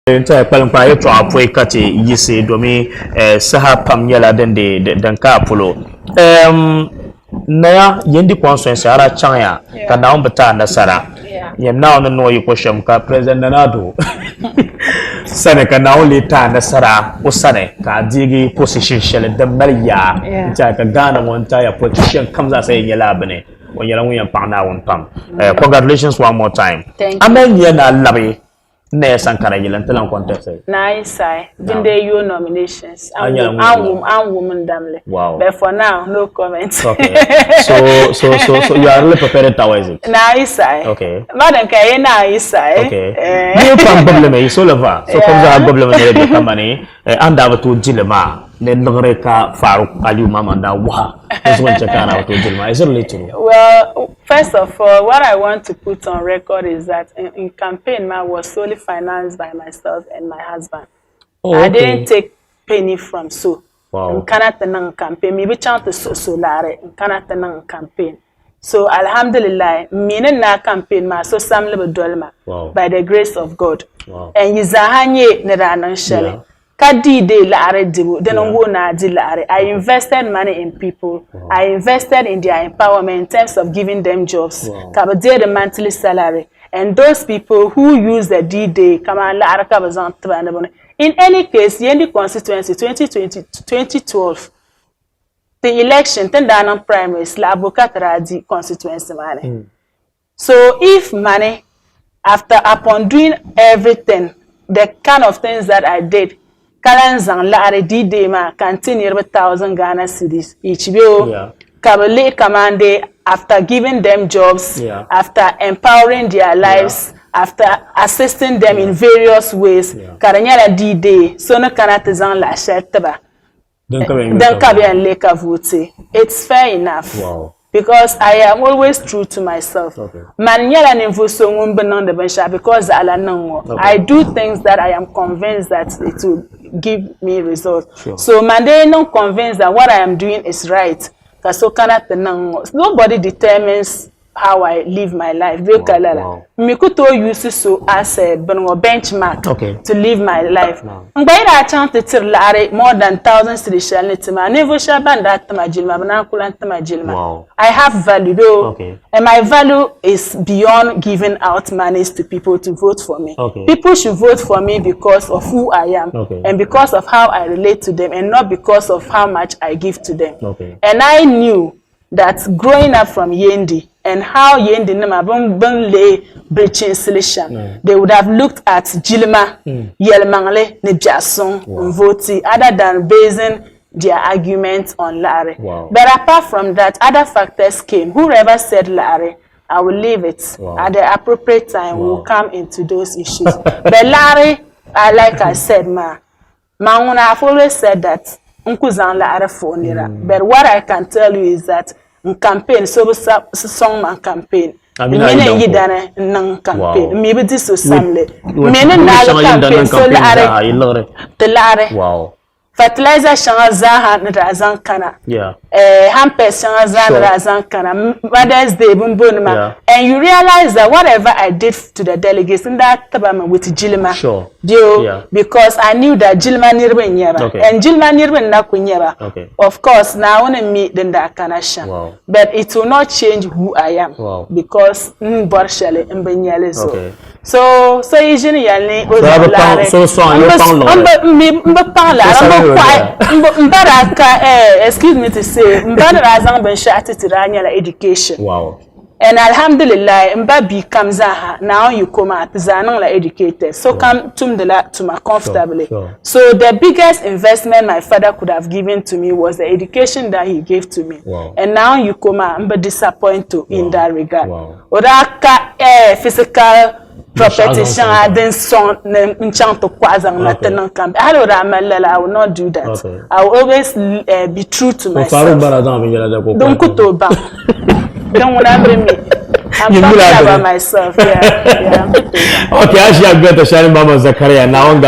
Entire Palampa to Apoi Kati, Yisi, Domi, Saha Pamela, then Capolo. Naya, Yendi Ponson, Sarah Chaya, Kanam Bata, Sara. You now know you push him, President Nanado. Seneca now later, Sara, Osane, Kadigi position shell, the Maria, Jack a Ghana one tire position comes as a Yelabane. When you're only a pound out on pump. Congratulations one more time. Thank you. Amen, Yana Labby. Nay, Sankara, you'll tell them contest. Nice, I didn't they you nominations. I'm woman damnly. Wow. But for now, no comments. Okay. So you are really prepared to is it? Nice, I. Okay. Madam Kay, nice, I. Okay. No problem, is all over. So comes our problem in the company, and over to Gilema. Then Loreka Farouk Aliu Mamanda Waha is when check out to Gilma. Is it related? Well, first of all, what I want to put on record is that in campaign, I was solely financed by myself and my husband. Oh, okay. I didn't take penny from so. Wow. Can't campaign. Maybe chant to solare. Can't campaign. So Alhamdulillah, meaning na campaign ma so some little dolma by the grace of God. Wow. And Yizahanye Neranan Shelley. Kadi de lare dibu, then na di lare. I invested money in people. Wow. I invested in their empowerment in terms of giving them jobs. Kabade the monthly salary. And those people who use the D-Day, in any case, the end constituency 2012, the election, 10 down primaries, la Abubakar constituency money. So if money, upon doing everything, the kind of things that I did, Kalanzang Lare D-Day ma continue with 1,000 Ghana cedis each bill. Kabale Kamande, after giving them jobs, after empowering their lives, after assisting them in various ways, Karanyala D-Day, so no kanatizan la shetaba. Then Kabian Leka vote. It's fair enough. Wow. Because I am always true to myself. Manyala nimvuso ngumbenon de bensha because I do things that I am convinced that it will give me results. So Mande no convinced that what I am doing is right. Nobody determines how I live my life. Mikuto uses so as a benchmark to live my life. I chant more than 1,000 cities. I have value though, and my value is beyond giving out monies to people to vote for me. People should vote for me because of who I am and because of how I relate to them, and not because of how much I give to them. And I knew that growing up from Yendi and how Yendi Nama lay breaching solution, they would have looked at Jilma, Yelmangle, Nijason, Voti, other than basing their arguments on Larry. But apart from that, other factors came. Whoever said Larry, I will leave it. At the appropriate time, we'll come into those issues. But Larry, like I said, I've always said that but what I can tell you is that in campaign, so song man campaign. I mean, you done campaign. Maybe this was Samle. Campaign, so the Lare. Wow. Fertilizer Shangaza Razan Kana. Hampers Shangaza Razan Kana. Mother's Day Bumbunma. And you realize that whatever I did to the delegates in that Tabama with Jilma. Because I knew that Jilma Nirwin Yaba. And Jilma Nirwin Nakunyaba. Of course, now I want to meet then that Kanashan. But it will not change who I am. Because Borshale and Benyalezo. So usually excuse me to say, education. Wow. And Alhamdulillah, Mbabi comes now you come at Zanang educated. So come to my comfortably. So the biggest investment my father could have given to me was the education that he gave to me. And now you come and disappointed in that regard. Oraka physical property then son to kwazang natenang camp. I will not do that. I will always be true to myself. Don't go to bank. Don't want to bring me. I'm talking about myself. Okay, I should have got a sharing Mama Zakaria now.